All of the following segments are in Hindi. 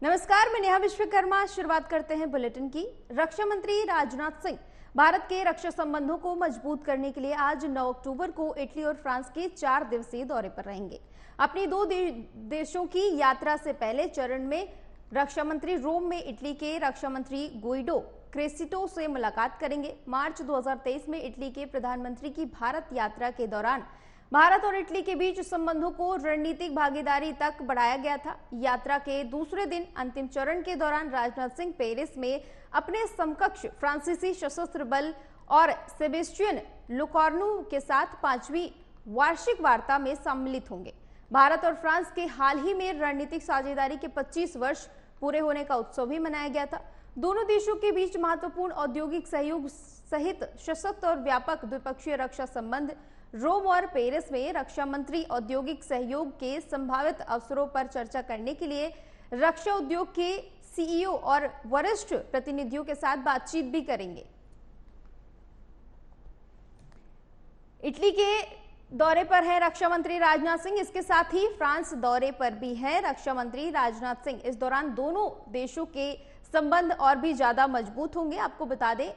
नमस्कार, मैं नेहा विश्वकर्मा। शुरुआत करते हैं बुलेटिन की। रक्षा मंत्री राजनाथ सिंह भारत के रक्षा संबंधों को मजबूत करने के लिए आज 9 अक्टूबर को इटली और फ्रांस के 4 दिवसीय दौरे पर रहेंगे। अपनी दो देशों की यात्रा से पहले चरण में रक्षा मंत्री रोम में इटली के रक्षा मंत्री गुइडो क्रेसिटो से मुलाकात करेंगे। मार्च 2023 में इटली के प्रधानमंत्री की भारत यात्रा के दौरान भारत और इटली के बीच संबंधों को रणनीतिक भागीदारी तक बढ़ाया गया था। यात्रा के दूसरे दिन अंतिम चरण के दौरान राजनाथ सिंह पेरिस में अपने समकक्ष फ्रांसीसी सशस्त्र बल और सेबेस्टियन लुकार्नो के साथ 5वीं वार्षिक वार्ता में सम्मिलित होंगे। भारत और फ्रांस के हाल ही में रणनीतिक साझेदारी के 25 वर्ष पूरे होने का उत्सव भी मनाया गया था। दोनों देशों के बीच महत्वपूर्ण औद्योगिक सहयोग सहित सशक्त और व्यापक द्विपक्षीय रक्षा संबंध रोम और पेरिस में रक्षा मंत्री औद्योगिक सहयोग के संभावित अवसरों पर चर्चा करने के लिए रक्षा उद्योग के सीईओ और वरिष्ठ प्रतिनिधियों के साथ बातचीत भी करेंगे। इटली के दौरे पर है रक्षा मंत्री राजनाथ सिंह, इसके साथ ही फ्रांस दौरे पर भी है रक्षा मंत्री राजनाथ सिंह। इस दौरान दोनों देशों के संबंध और भी ज्यादा मजबूत होंगे। आपको बता दें,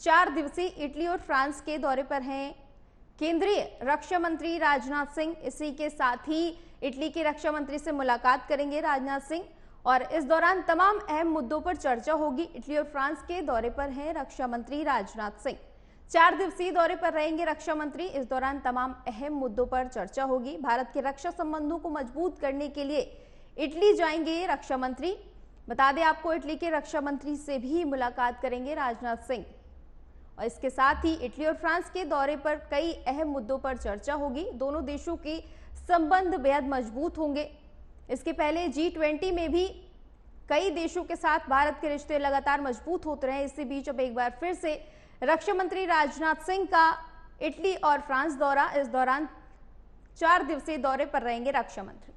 4 दिवसीय इटली और फ्रांस के दौरे पर हैं केंद्रीय रक्षा मंत्री राजनाथ सिंह। इसी के साथ ही इटली के रक्षा मंत्री से मुलाकात करेंगे राजनाथ सिंह और इस दौरान तमाम अहम मुद्दों पर चर्चा होगी। इटली और फ्रांस के दौरे पर हैं रक्षा मंत्री राजनाथ सिंह। 4 दिवसीय दौरे पर रहेंगे रक्षा मंत्री। इस दौरान तमाम अहम मुद्दों पर चर्चा होगी। भारत के रक्षा संबंधों को मजबूत करने के लिए इटली जाएंगे रक्षा मंत्री। बता दें आपको, इटली के रक्षा मंत्री से भी मुलाकात करेंगे राजनाथ सिंह और इसके साथ ही इटली और फ्रांस के दौरे पर कई अहम मुद्दों पर चर्चा होगी। दोनों देशों के संबंध बेहद मजबूत होंगे। इसके पहले G20 में भी कई देशों के साथ भारत के रिश्ते लगातार मजबूत होते रहे। इसी बीच अब एक बार फिर से रक्षा मंत्री राजनाथ सिंह का इटली और फ्रांस दौरा। इस दौरान 4 दिवसीय दौरे पर रहेंगे रक्षा मंत्री।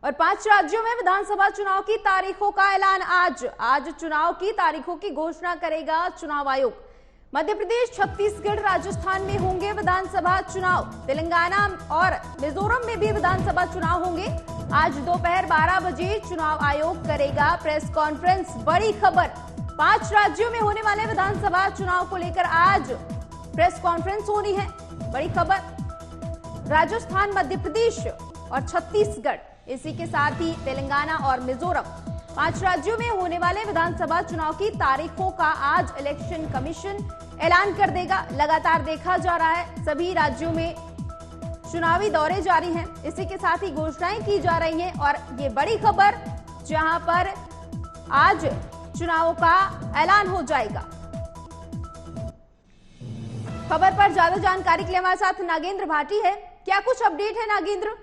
और 5 राज्यों में विधानसभा चुनाव की तारीखों का ऐलान आज चुनाव की तारीखों की घोषणा करेगा चुनाव आयोग। मध्य प्रदेश, छत्तीसगढ़, राजस्थान में होंगे विधानसभा चुनाव। तेलंगाना और मिजोरम में भी विधानसभा चुनाव होंगे। आज दोपहर 12 बजे चुनाव आयोग करेगा प्रेस कॉन्फ्रेंस। बड़ी खबर, 5 राज्यों में होने वाले विधानसभा चुनाव को लेकर आज प्रेस कॉन्फ्रेंस होनी है। बड़ी खबर, राजस्थान, मध्य प्रदेश और छत्तीसगढ़, इसी के साथ ही तेलंगाना और मिजोरम, 5 राज्यों में होने वाले विधानसभा चुनाव की तारीखों का आज इलेक्शन कमीशन ऐलान कर देगा। लगातार देखा जा रहा है सभी राज्यों में चुनावी दौरे जारी हैं। इसी के साथ ही घोषणाएं की जा रही हैं और ये बड़ी खबर जहां पर आज चुनावों का ऐलान हो जाएगा। खबर पर ज्यादा जानकारी के लिए हमारे साथ नागेंद्र भाटी है। क्या कुछ अपडेट है नागेंद्र?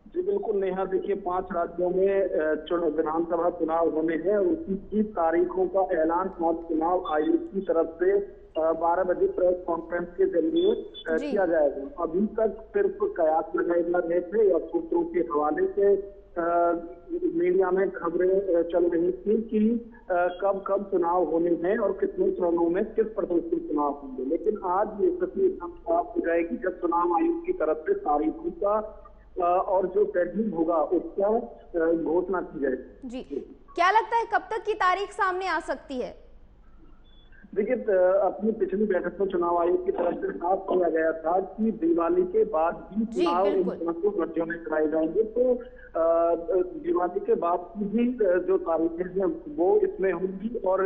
जी बिल्कुल नेहा, देखिए 5 राज्यों में विधानसभा चुनाव होने हैं और उसी की तारीखों का ऐलान चुनाव आयोग की तरफ से 12 बजे प्रेस कॉन्फ्रेंस के जरिए किया जाएगा। अभी तक सिर्फ कयास लगाए जा रहे थे या सूत्रों के हवाले से मीडिया में खबरें चल रही थी कि कब कब चुनाव होने हैं और कितने चरणों में किस प्रकार के चुनाव होंगे। लेकिन आज ये स्थिति एकदम साफ हो जाएगी जब चुनाव आयोग की तरफ से तारीखों का और जो शेड्यूल होगा उसका घोषणा की जाएगी। जी, क्या लगता है कब तक की तारीख सामने आ सकती है? देखिए, अपनी पिछली बैठक में चुनाव आयोग की तरफ से साफ किया गया था कि दिवाली के बाद भी चुनाव इन राज्यों में कराए जाएंगे। तो दिवाली के बाद की भी जो तारीखें हैं वो इसमें होंगी और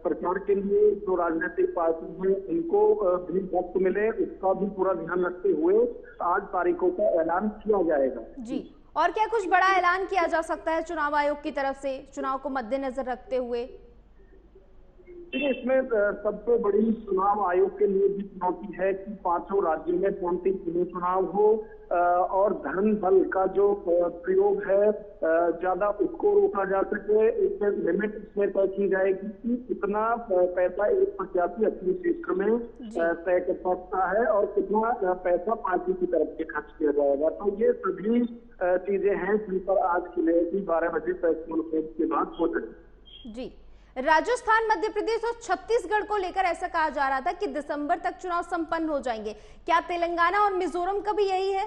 प्रचार के लिए जो राजनीतिक पार्टी हैं उनको भी वक्त मिले उसका भी पूरा ध्यान रखते हुए आज तारीखों का ऐलान किया जाएगा। जी, और क्या कुछ बड़ा ऐलान किया जा सकता है चुनाव आयोग की तरफ से चुनाव को मद्देनजर रखते हुए? देखिए, इसमें सबसे बड़ी चुनाव आयोग के लिए भी चुनौती है कि 5 राज्यों में शांतिपूर्ण चुनाव हो और धन बल का जो प्रयोग है ज्यादा उसको रोका जा सके। एक लिमिट इसमें तय की जाएगी कि कितना पैसा एक प्रत्याशी अपने क्षेत्र में तय कर सकता है और कितना पैसा पार्टी की तरफ से खर्च किया जाएगा। तो ये सभी चीजें हैं जिन पर आज की 12 बजे प्रेस कॉन्फ्रेंस के बाद हो सके। जी, राजस्थान, मध्य प्रदेश और छत्तीसगढ़ को लेकर ऐसा कहा जा रहा था कि दिसंबर तक चुनाव संपन्न हो जाएंगे। क्या तेलंगाना और मिजोरम का भी यही है?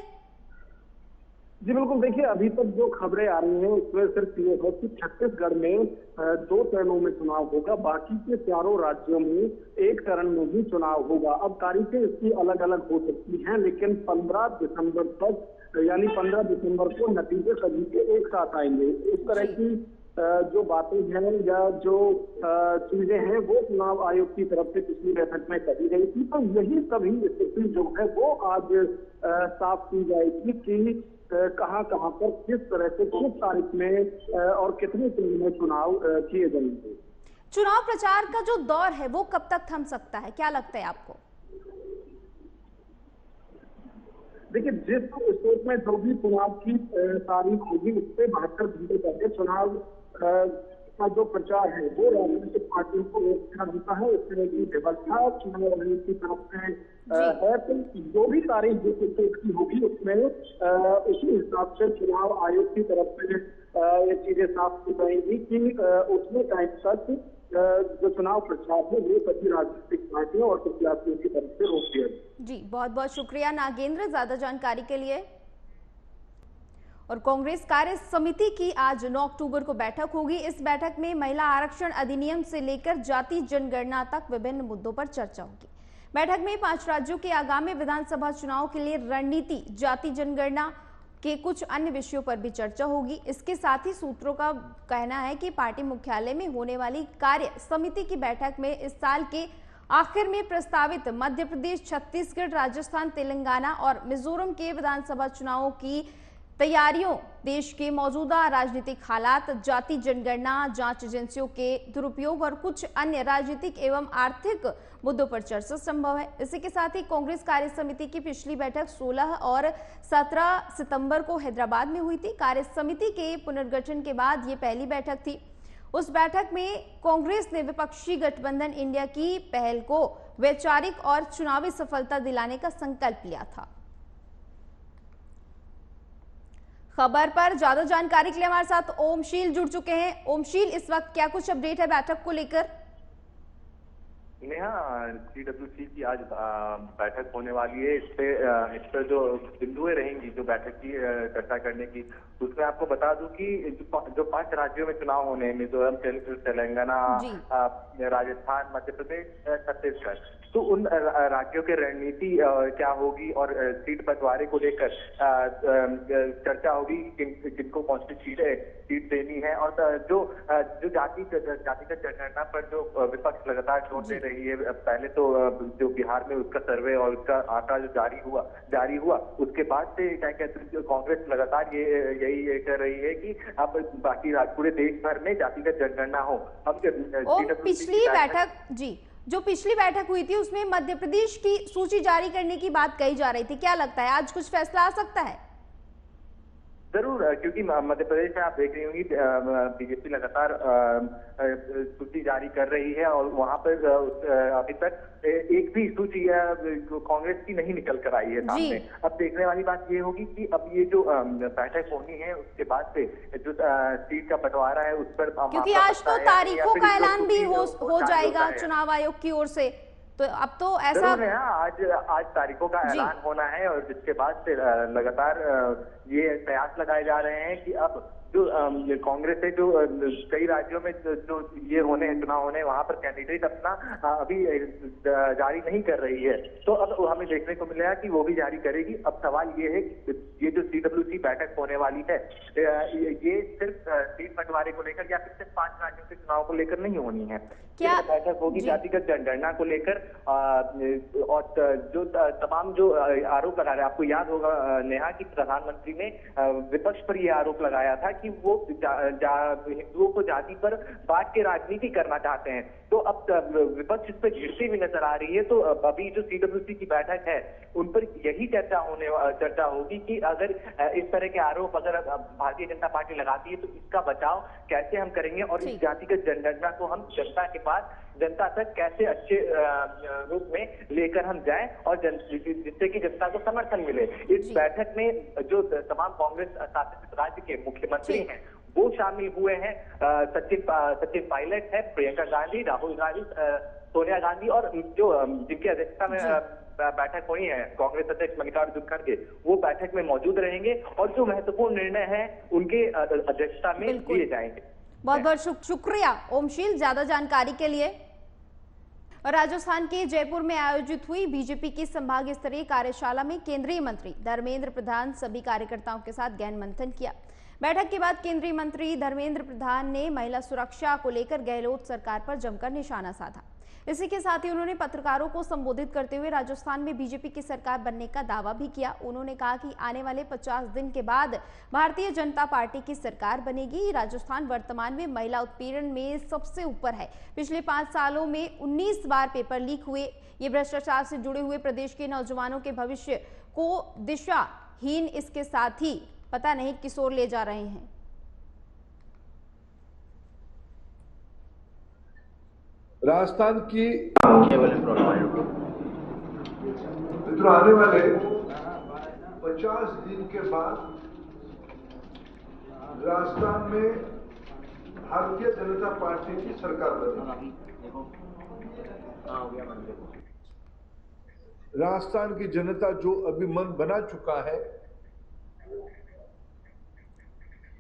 जी बिल्कुल, देखिए अभी तक जो खबरें आ रही हैं उसमें सिर्फ ये है कि छत्तीसगढ़ में 2 चरणों में चुनाव होगा, बाकी के चारों राज्यों में एक चरण में ही चुनाव होगा। अब तारीखें इसकी अलग अलग हो सकती हैं, लेकिन 15 दिसंबर तक, यानी 15 दिसंबर को नतीजे सभी के एक साथ आएंगे। इस तरह जी। की जो बातें हैं या जो चीजें हैं वो चुनाव आयोग की तरफ से पिछली बैठक में कही गई थी, तो यही सभी स्थिति जो है वो आज साफ की जाएगी कि कहाँ कहाँ पर किस तरह से किस तारीख में और कितने चरण में चुनाव किए जाएंगे। चुनाव प्रचार का जो दौर है वो कब तक थम सकता है, क्या लगता है आपको? देखिए, जिस स्टेट में जो भी चुनाव की तारीख होगी उससे 72 घंटे पहले चुनाव का जो प्रचार है वो राजनीतिक पार्टियों को रोकना होता है। इस तरह की व्यवस्था चुनाव आयोग की तरफ से है, तो जो भी तारीख जिस स्टेट की होगी उसमें उसी हिसाब से चुनाव आयोग की तरफ से ये चीजें साफ की जाएंगी कि उसमें टाइम तक जो चुनाव प्रचार है वो सभी राजनीतिक पार्टियों और प्रत्याशियों की तरफ से रोक दिया जाए। जी, बहुत बहुत शुक्रिया नागेंद्र ज्यादा जानकारी के लिए। और कांग्रेस कार्य समिति की आज 9 अक्टूबर को बैठक होगी। इस बैठक में महिला आरक्षण अधिनियम से लेकर जाति जनगणना तक विभिन्न मुद्दों पर चर्चा होगी। बैठक में 5 राज्यों के आगामी विधानसभा चुनाव के लिए रणनीति, जाति जनगणना के कुछ अन्य विषयों पर भी चर्चा होगी। इसके साथ ही सूत्रों का कहना है कि पार्टी मुख्यालय में होने वाली कार्य समिति की बैठक में इस साल के आखिर में प्रस्तावित मध्य प्रदेश, छत्तीसगढ़, राजस्थान, तेलंगाना और मिजोरम के विधानसभा चुनावों की तैयारियों, देश के मौजूदा राजनीतिक हालात, जाति जनगणना, जांच एजेंसियों के दुरुपयोग और कुछ अन्य राजनीतिक एवं आर्थिक मुद्दों पर चर्चा संभव है। इसी के साथ ही कांग्रेस कार्य समिति की पिछली बैठक 16 और 17 सितंबर को हैदराबाद में हुई थी। कार्य समिति के पुनर्गठन के बाद ये पहली बैठक थी। उस बैठक में कांग्रेस ने विपक्षी गठबंधन इंडिया की पहल को वैचारिक और चुनावी सफलता दिलाने का संकल्प लिया था। खबर पर ज्यादा जानकारी के लिए हमारे साथ ओमशील जुड़ चुके हैं। ओमशील, इस वक्त क्या कुछ अपडेट है बैठक को लेकर? नेहा, CWC की आज बैठक होने वाली है। इस पर जो बिंदुएं रहेंगी जो बैठक की चर्चा करने की, उसमें आपको बता दूं कि जो 5 राज्यों में चुनाव होने हैं, मिजोरम, तेलंगाना, राजस्थान, मध्य प्रदेश, छत्तीसगढ़, तो उन राज्यों की रणनीति क्या होगी और सीट बंटवारे को लेकर चर्चा होगी, किनको कौन सी सीट देनी है। और जो जातिगत जनगणना पर जो विपक्ष लगातार जोर दे रही है, पहले तो जो बिहार में उसका सर्वे और उसका आंकड़ा जो जारी हुआ उसके बाद से क्या कहते हैं, कांग्रेस लगातार यही कर रही है कि अब बाकी पूरे देश भर में जातिगत जनगणना हो। अब पिछली बैठक जो पिछली बैठक हुई थी उसमें मध्य प्रदेश की सूची जारी करने की बात कही जा रही थी, क्या लगता है आज कुछ फैसला आ सकता है? जरूर, क्योंकि मध्य प्रदेश में आप देख रही होंगी बीजेपी लगातार सूची जारी कर रही है और वहां पर अभी तक एक भी सूची कांग्रेस की नहीं निकल कर आई है सामने। अब देखने वाली बात ये होगी कि अब ये जो बैठक होनी है उसके बाद से जो सीट का बंटवारा है उस पर, क्योंकि आज तो तारीखों का ऐलान भी हो जाएगा चुनाव आयोग की ओर से, तो अब तो ऐसा है आज तारीखों का ऐलान होना है और जिसके बाद से लगातार ये प्रयास लगाए जा रहे हैं कि अब जो कांग्रेस है, जो कई राज्यों में जो ये होने हैं चुनाव होने, वहां पर कैंडिडेट अपना अभी जारी नहीं कर रही है, तो अब हमें देखने को मिलेगा कि वो भी जारी करेगी। अब सवाल ये है कि ये जो CWC बैठक होने वाली है, ये सिर्फ सीट बंटवारे को लेकर या फिर सिर्फ 5 राज्यों के चुनाव को लेकर नहीं होनी है। क्या बैठक होगी जातिगत जनगणना को लेकर और जो तमाम जो आरोप लगा रहे, आपको याद होगा नेहा कि प्रधानमंत्री ने विपक्ष पर यह आरोप लगाया था कि वो हिंदुओं को जाति पर बांट के राजनीति करना चाहते हैं। तो अब विपक्ष इस पर गिरती हुई नजर आ रही है। तो अभी जो CWC की बैठक है उन पर यही चर्चा होगी कि अगर इस तरह के आरोप अगर भारतीय जनता पार्टी लगाती है तो इसका बचाव कैसे हम करेंगे और इस जातिगत जनगणना को हम जनता तक कैसे अच्छे रूप में लेकर हम जाएं और जिससे कि जनता को समर्थन मिले। इस बैठक में जो तमाम कांग्रेस शासित राज्य के मुख्यमंत्री हैं वो शामिल हुए हैं। सचिन पायलट है, प्रियंका गांधी, राहुल गांधी, सोनिया गांधी और जो जिनकी अध्यक्षता में बैठक हुई है कांग्रेस अध्यक्ष मल्लिकार्जुन खड़गे, वो बैठक में मौजूद रहेंगे और जो महत्वपूर्ण निर्णय है उनके अध्यक्षता में लिए जाएंगे। बहुत बहुत शुक्रिया ओमशील ज्यादा जानकारी के लिए। और राजस्थान के जयपुर में आयोजित हुई बीजेपी की संभाग स्तरीय कार्यशाला में केंद्रीय मंत्री धर्मेंद्र प्रधान सभी कार्यकर्ताओं के साथ गहन मंथन किया। बैठक के बाद केंद्रीय मंत्री धर्मेंद्र प्रधान ने महिला सुरक्षा को लेकर गहलोत सरकार पर जमकर निशाना साधा। इसी के साथ ही उन्होंने पत्रकारों को संबोधित करते हुए राजस्थान में बीजेपी की सरकार बनने का दावा भी किया। उन्होंने कहा कि आने वाले 50 दिन के बाद भारतीय जनता पार्टी की सरकार बनेगी। राजस्थान वर्तमान में महिला उत्पीड़न में सबसे ऊपर है। पिछले 5 सालों में 19 बार पेपर लीक हुए। ये भ्रष्टाचार से जुड़े हुए प्रदेश के नौजवानों के भविष्य को दिशाहीन, इसके साथ ही पता नहीं किस ओर ले जा रहे हैं। राजस्थान की मित्रों आने वाले 50 दिन के बाद राजस्थान में भारतीय जनता पार्टी की सरकार बनेगी। राजस्थान की जनता जो अभी मन बना चुका है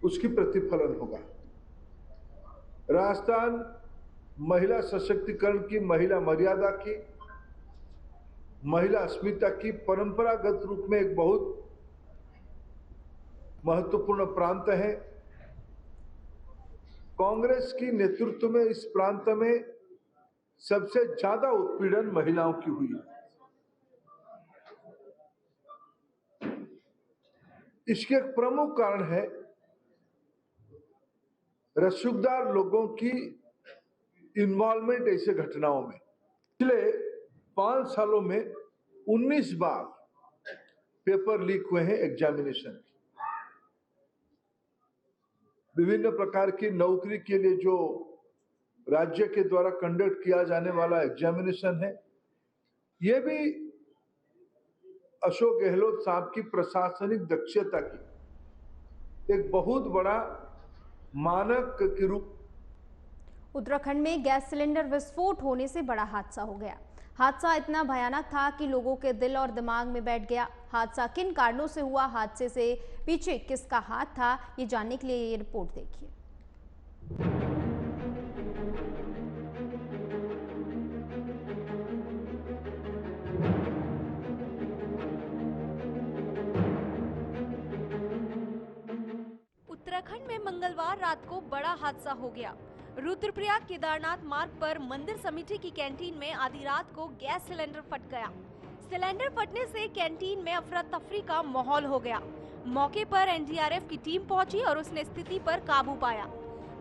उसकी प्रतिफलन होगा। राजस्थान महिला सशक्तिकरण की, महिला मर्यादा की, महिला अस्मिता की परंपरागत रूप में एक बहुत महत्वपूर्ण प्रांत है। कांग्रेस की नेतृत्व में इस प्रांत में सबसे ज्यादा उत्पीड़न महिलाओं की हुई। इसके एक प्रमुख कारण है रसूखदार लोगों की इन्वॉल्वमेंट ऐसे घटनाओं में। पिछले 5 सालों में 19 बार पेपर लीक हुए हैं एग्जामिनेशन। विभिन्न प्रकार की नौकरी के लिए जो राज्य के द्वारा कंडक्ट किया जाने वाला एग्जामिनेशन है, यह भी अशोक गहलोत साहब की प्रशासनिक दक्षता की एक बहुत बड़ा मानक के रूप। उत्तराखंड में गैस सिलेंडर विस्फोट होने से बड़ा हादसा हो गया। हादसा इतना भयानक था कि लोगों के दिल और दिमाग में बैठ गया। हादसा किन कारणों से हुआ, हादसे से पीछे किसका हाथ था, ये जानने के लिए ये रिपोर्ट देखिए। उत्तराखंड में मंगलवार रात को बड़ा हादसा हो गया। रुद्रप्रयाग केदारनाथ मार्ग पर मंदिर समिति की कैंटीन में आधी रात को गैस सिलेंडर फट गया। सिलेंडर फटने से कैंटीन में अफरा तफरी का माहौल हो गया। मौके पर एनडीआरएफ की टीम पहुंची और उसने स्थिति पर काबू पाया।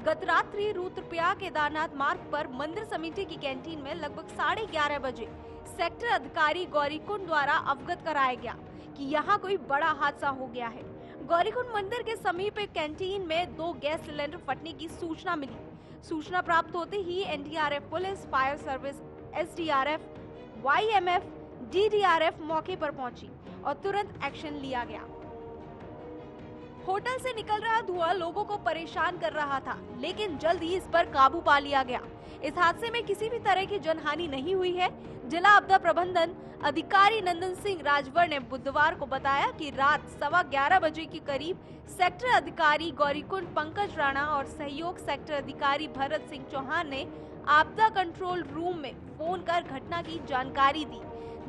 गत रात्रि रुद्रप्रयाग केदारनाथ मार्ग पर मंदिर समिति की कैंटीन में लगभग 11:30 बजे सेक्टर अधिकारी गौरीकुंड द्वारा अवगत कराया गया कि यहाँ कोई बड़ा हादसा हो गया है। गौरीकुंड मंदिर के समीप एक कैंटीन में 2 गैस सिलेंडर फटने की सूचना मिली। सूचना प्राप्त होते ही NDRF police, fire service, SDRF, YMF, DDRF मौके पर पहुंची और तुरंत एक्शन लिया गया। होटल से निकल रहा धुआं लोगों को परेशान कर रहा था, लेकिन जल्द ही इस पर काबू पा लिया गया। इस हादसे में किसी भी तरह की जनहानि नहीं हुई है। जिला आपदा प्रबंधन अधिकारी नंदन सिंह राजवर ने बुधवार को बताया कि रात 11:15 बजे के करीब सेक्टर अधिकारी गौरीकुंड पंकज राणा और सहयोग सेक्टर अधिकारी भरत सिंह चौहान ने आपदा कंट्रोल रूम में फोन कर घटना की जानकारी दी।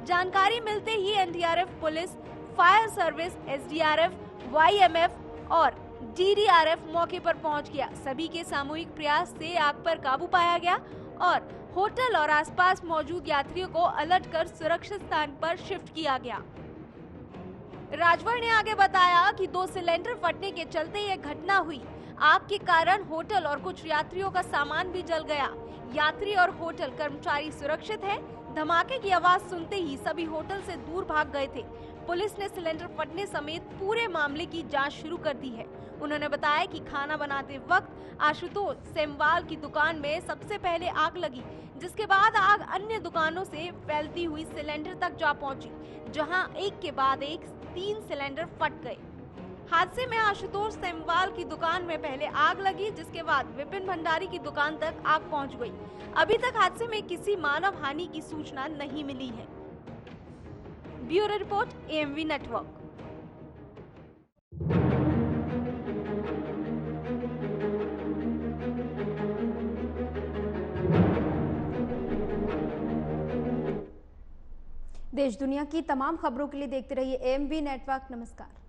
जानकारी मिलते ही NDRF police, fire service, SDRF, YMF और डीडीआरएफ मौके पर पहुंच गया। सभी के सामूहिक प्रयास से आग पर काबू पाया गया और होटल और आसपास मौजूद यात्रियों को अलर्ट कर सुरक्षित स्थान पर शिफ्ट किया गया। राजवर ने आगे बताया कि 2 सिलेंडर फटने के चलते यह घटना हुई। आग के कारण होटल और कुछ यात्रियों का सामान भी जल गया। यात्री और होटल कर्मचारी सुरक्षित हैं। धमाके की आवाज सुनते ही सभी होटल से दूर भाग गए थे। पुलिस ने सिलेंडर फटने समेत पूरे मामले की जांच शुरू कर दी है। उन्होंने बताया कि खाना बनाते वक्त आशुतोष सेमवाल की दुकान में सबसे पहले आग लगी, जिसके बाद आग अन्य दुकानों से फैलती हुई सिलेंडर तक जा पहुंची, जहां एक के बाद एक 3 सिलेंडर फट गए। हादसे में आशुतोष सेमवाल की दुकान में पहले आग लगी, जिसके बाद विपिन भंडारी की दुकान तक आग पहुंच गई। अभी तक हादसे में किसी मानव हानि की सूचना नहीं मिली है। Bureau report AMV network. देश दुनिया की तमाम खबरों के लिए देखते रहिए AMV नेटवर्क। नमस्कार।